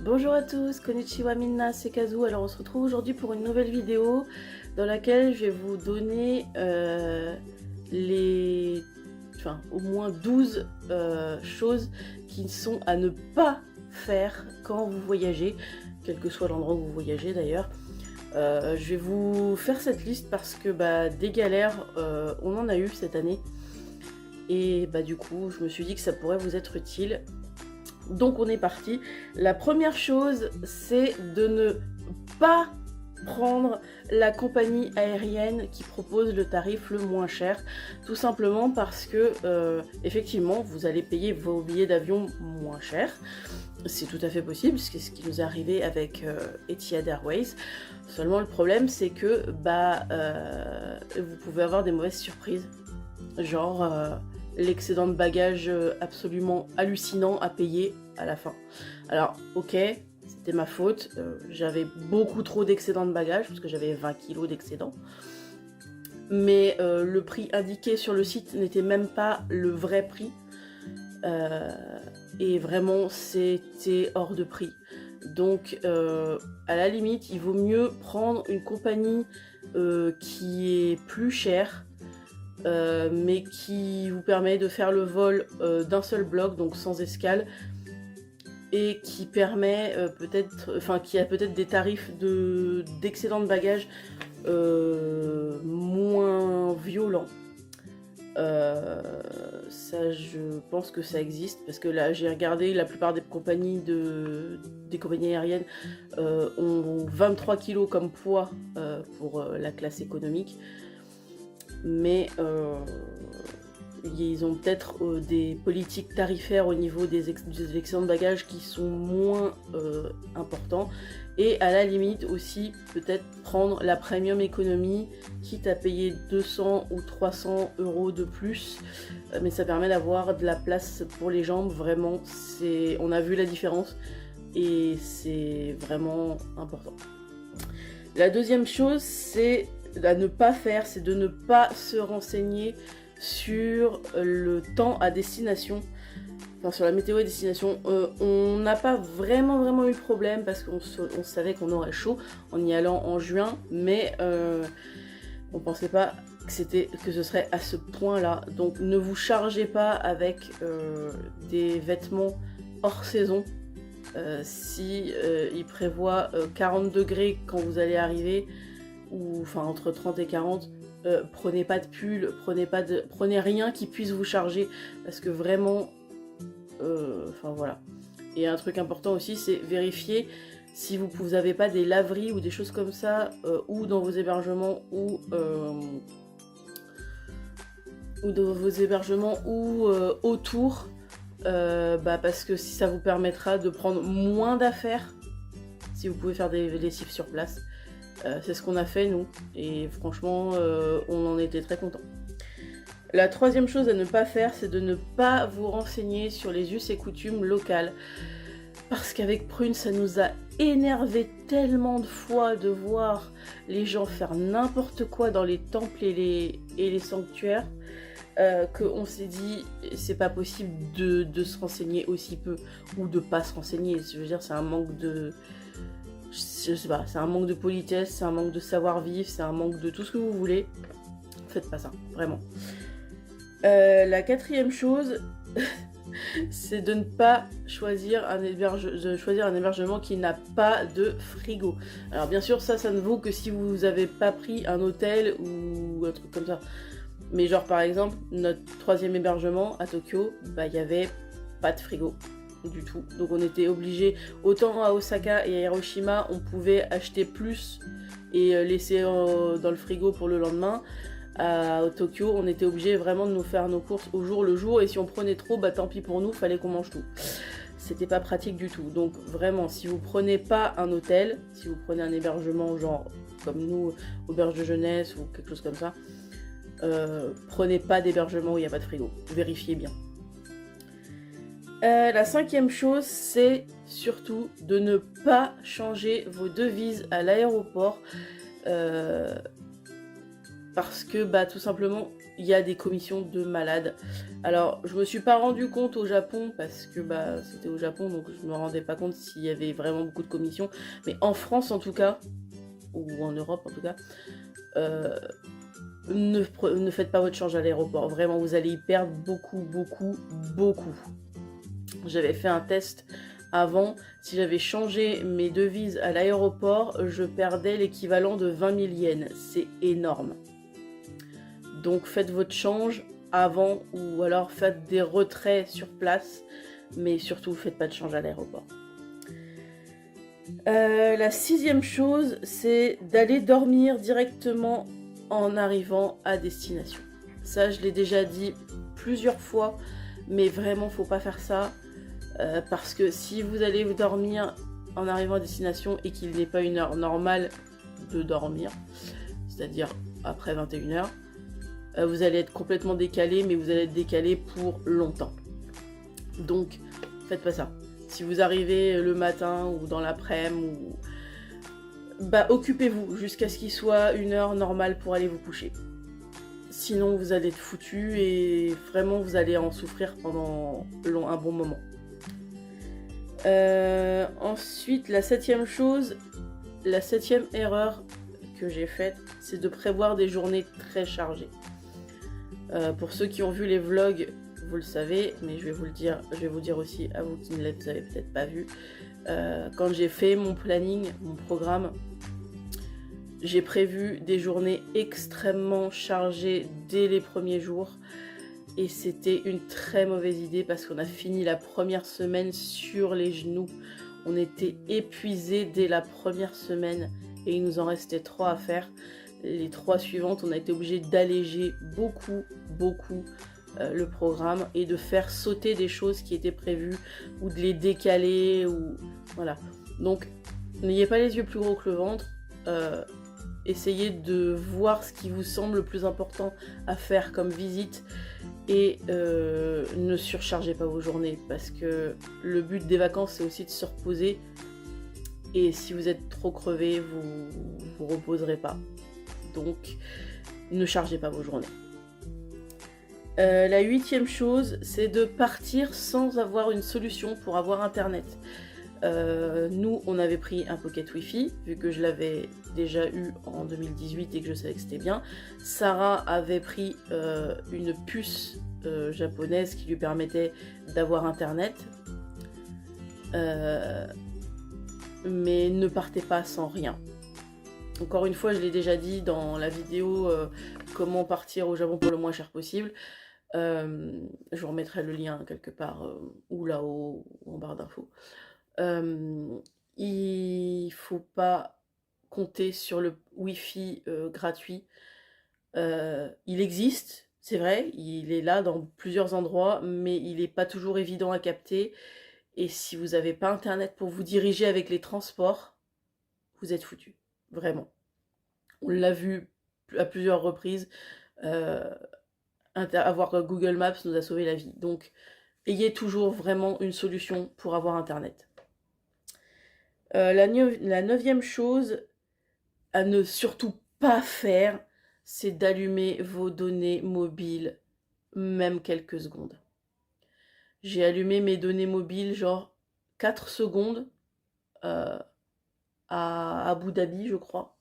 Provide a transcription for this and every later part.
Bonjour à tous, konnichiwa minna, c'est Kazu. Alors on se retrouve aujourd'hui pour une nouvelle vidéo dans laquelle je vais vous donner au moins 12 choses qui sont à ne pas faire quand vous voyagez, quel que soit l'endroit où vous voyagez d'ailleurs. Je vais vous faire cette liste parce que des galères, on en a eu cette année. Et du coup, je me suis dit que ça pourrait vous être utile. Donc on est parti. La première chose, c'est de ne pas prendre la compagnie aérienne qui propose le tarif le moins cher, tout simplement parce que effectivement vous allez payer vos billets d'avion moins cher. C'est tout à fait possible, c'est ce qui nous est arrivé avec Etihad Airways. Seulement le problème c'est que vous pouvez avoir des mauvaises surprises, genre l'excédent de bagages absolument hallucinant à payer à la fin. Alors ok, c'était ma faute, j'avais beaucoup trop d'excédent de bagages parce que j'avais 20 kilos d'excédent, mais le prix indiqué sur le site n'était même pas le vrai prix, et vraiment c'était hors de prix. Donc à la limite il vaut mieux prendre une compagnie qui est plus chère, mais qui vous permet de faire le vol d'un seul bloc, donc sans escale, et qui permet qui a peut-être des tarifs d'excédent de bagages moins violents. Ça, je pense que ça existe parce que là j'ai regardé, la plupart des compagnies aériennes ont 23 kg comme poids pour la classe économique, mais ils ont peut-être des politiques tarifaires au niveau des excédents de bagages qui sont moins importants, et à la limite aussi peut-être prendre la premium économie, quitte à payer 200 ou 300 € de plus, mais ça permet d'avoir de la place pour les jambes. Vraiment, on a vu la différence et c'est vraiment important. La deuxième chose, c'est à ne pas faire, c'est de ne pas se renseigner sur le temps à destination, enfin sur la météo à destination. On n'a pas vraiment eu de problème parce qu'on savait qu'on aurait chaud en y allant en juin, mais on pensait pas que ce serait à ce point là. Donc ne vous chargez pas avec des vêtements hors saison. Si il prévoit 40 degrés quand vous allez arriver, ou enfin entre 30 et 40, prenez pas de pull, prenez rien qui puisse vous charger, parce que vraiment voilà. Et un truc important aussi, c'est vérifier si vous n'avez pas des laveries ou des choses comme ça, ou dans vos hébergements, ou autour, parce que si ça vous permettra de prendre moins d'affaires si vous pouvez faire des lessives sur place. C'est ce qu'on a fait nous, et franchement on en était très contents. La troisième chose à ne pas faire, c'est de ne pas vous renseigner sur les us et coutumes locales, parce qu'avec Prune, ça nous a énervé tellement de fois de voir les gens faire n'importe quoi dans les temples et les sanctuaires, qu'on s'est dit c'est pas possible de se renseigner aussi peu, ou de pas se renseigner. Je veux dire, c'est un manque de... Je sais pas, c'est un manque de politesse, c'est un manque de savoir-vivre, c'est un manque de tout ce que vous voulez. Faites pas ça, vraiment. La quatrième chose, c'est de ne pas choisir un hébergement qui n'a pas de frigo. Alors bien sûr, ça ne vaut que si vous n'avez pas pris un hôtel ou un truc comme ça. Mais genre par exemple, notre troisième hébergement à Tokyo, il y avait pas de frigo du tout, donc on était obligé, autant à Osaka et à Hiroshima on pouvait acheter plus et laisser dans le frigo pour le lendemain. À Tokyo on était obligé vraiment de nous faire nos courses au jour le jour, et si on prenait trop, tant pis pour nous, fallait qu'on mange tout. C'était pas pratique du tout. Donc vraiment, si vous prenez pas un hôtel, si vous prenez un hébergement genre comme nous, auberge de jeunesse ou quelque chose comme ça, prenez pas d'hébergement où il n'y a pas de frigo, vérifiez bien. La cinquième chose, c'est surtout de ne pas changer vos devises à l'aéroport, parce que tout simplement il y a des commissions de malade. Alors, je me suis pas rendu compte au Japon parce que c'était au Japon, donc je me rendais pas compte s'il y avait vraiment beaucoup de commissions. Mais en France, en tout cas, ou en Europe, en tout cas, ne faites pas votre change à l'aéroport. Vraiment, vous allez y perdre beaucoup, beaucoup, beaucoup. J'avais fait un test avant. Si j'avais changé mes devises à l'aéroport, je perdais l'équivalent de 20 000 yens. C'est énorme. Donc faites votre change avant ou alors faites des retraits sur place, mais surtout faites pas de change à l'aéroport. La 6e chose, c'est d'aller dormir directement en arrivant à destination. Ça, je l'ai déjà dit plusieurs fois, mais vraiment, faut pas faire ça, parce que si vous allez dormir en arrivant à destination et qu'il n'est pas une heure normale de dormir, c'est-à-dire après 21h, vous allez être complètement décalé, mais vous allez être décalé pour longtemps. Donc, faites pas ça. Si vous arrivez le matin ou dans l'après-midi, occupez-vous jusqu'à ce qu'il soit une heure normale pour aller vous coucher. Sinon, vous allez être foutu et vraiment, vous allez en souffrir pendant un bon moment. Ensuite, la 7e chose, la 7e erreur que j'ai faite, c'est de prévoir des journées très chargées. Pour ceux qui ont vu les vlogs, vous le savez, mais je vais vous dire aussi à vous qui ne l'avez peut-être pas vu. Quand j'ai fait mon planning, mon programme, j'ai prévu des journées extrêmement chargées dès les premiers jours. Et c'était une très mauvaise idée parce qu'on a fini la première semaine sur les genoux. On était épuisés dès la première semaine et il nous en restait 3 à faire. Les 3 suivantes, on a été obligé d'alléger beaucoup le programme et de faire sauter des choses qui étaient prévues ou de les décaler ou voilà. Donc n'ayez pas les yeux plus gros que le ventre. Essayez de voir ce qui vous semble le plus important à faire comme visite et ne surchargez pas vos journées parce que le but des vacances c'est aussi de se reposer et si vous êtes trop crevé vous reposerez pas, donc ne chargez pas vos journées. La 8e chose, c'est de partir sans avoir une solution pour avoir internet. Nous, on avait pris un pocket Wi-Fi, vu que je l'avais déjà eu en 2018 et que je savais que c'était bien. Sarah avait pris une puce japonaise qui lui permettait d'avoir internet. Mais ne partez pas sans rien. Encore une fois, je l'ai déjà dit dans la vidéo comment partir au Japon pour le moins cher possible. Je vous remettrai le lien quelque part ou là-haut ou en barre d'infos. Il faut pas compter sur le Wi-Fi gratuit. Il existe, c'est vrai, il est là dans plusieurs endroits, mais il n'est pas toujours évident à capter. Et si vous n'avez pas internet pour vous diriger avec les transports, vous êtes foutu, vraiment. On l'a vu à plusieurs reprises. Avoir Google Maps nous a sauvé la vie. Donc, ayez toujours vraiment une solution pour avoir internet. La 9e chose à ne surtout pas faire, c'est d'allumer vos données mobiles, même quelques secondes. J'ai allumé mes données mobiles genre 4 secondes à Abu Dhabi, je crois.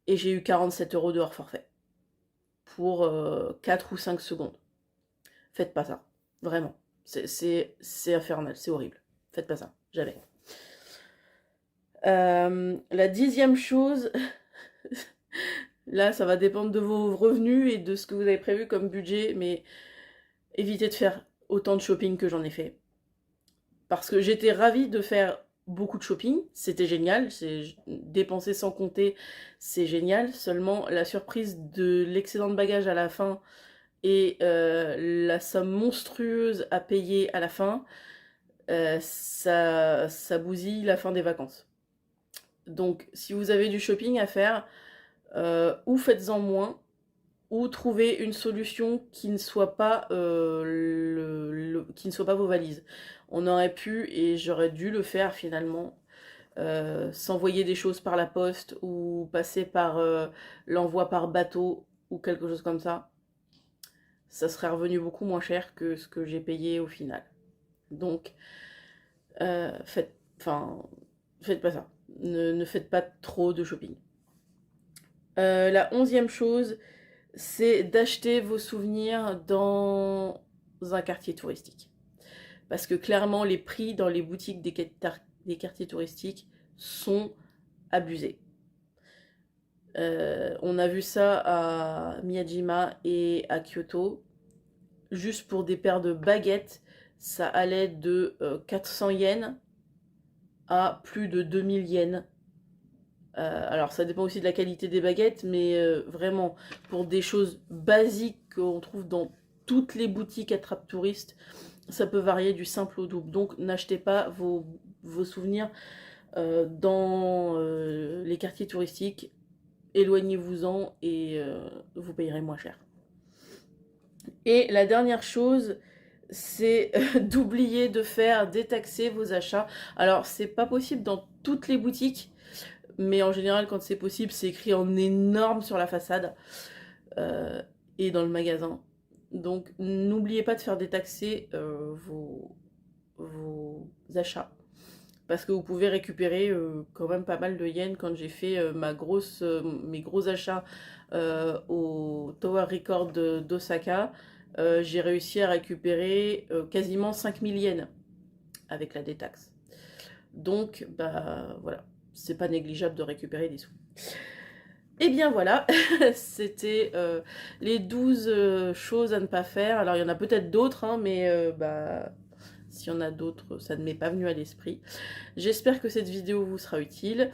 Et j'ai eu 47 € de hors forfait pour 4 ou 5 secondes. Faites pas ça, vraiment. C'est infernal, c'est horrible. Faites pas ça, jamais. La 10e chose, là ça va dépendre de vos revenus et de ce que vous avez prévu comme budget, mais évitez de faire autant de shopping que j'en ai fait. Parce que j'étais ravie de faire beaucoup de shopping, c'était génial, dépenser sans compter, c'est génial. Seulement la surprise de l'excédent de bagages à la fin et la somme monstrueuse à payer à la fin, ça bousille la fin des vacances. Donc si vous avez du shopping à faire, ou faites-en moins, ou trouvez une solution qui ne soit pas, qui ne soit pas vos valises. On aurait pu, et j'aurais dû le faire finalement, s'envoyer des choses par la poste ou passer par l'envoi par bateau ou quelque chose comme ça. ça serait revenu beaucoup moins cher que ce que j'ai payé au final. Donc, faites pas ça. Ne faites pas trop de shopping. La 11e chose, c'est d'acheter vos souvenirs dans un quartier touristique. Parce que clairement, les prix dans les boutiques des quartiers touristiques sont abusés. On a vu ça à Miyajima et à Kyoto. Juste pour des paires de baguettes, ça allait de 400 yens à plus de 2000 yens. Alors ça dépend aussi de la qualité des baguettes, mais vraiment, pour des choses basiques qu'on trouve dans toutes les boutiques attrape-touristes, ça peut varier du simple au double. Donc n'achetez pas vos souvenirs dans les quartiers touristiques. Éloignez-vous-en et vous payerez moins cher. Et la dernière chose, c'est d'oublier de faire détaxer vos achats. Alors, c'est pas possible dans toutes les boutiques, mais en général, quand c'est possible, c'est écrit en énorme sur la façade et dans le magasin. Donc, n'oubliez pas de faire détaxer vos achats. Parce que vous pouvez récupérer quand même pas mal de yens. Quand j'ai fait mes gros achats au Tower Record d'Osaka, j'ai réussi à récupérer quasiment 5000 yens avec la détaxe. Donc, bah voilà, c'est pas négligeable de récupérer des sous. Et bien voilà, c'était les 12 choses à ne pas faire. Alors il y en a peut-être d'autres, hein, mais bah... s'il y en a d'autres, ça ne m'est pas venu à l'esprit. J'espère que cette vidéo vous sera utile.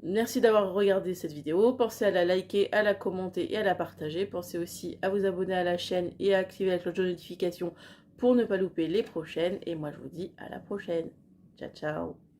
Merci d'avoir regardé cette vidéo. Pensez à la liker, à la commenter et à la partager. Pensez aussi à vous abonner à la chaîne et à activer la cloche de notification pour ne pas louper les prochaines. Et moi, je vous dis à la prochaine. Ciao, ciao.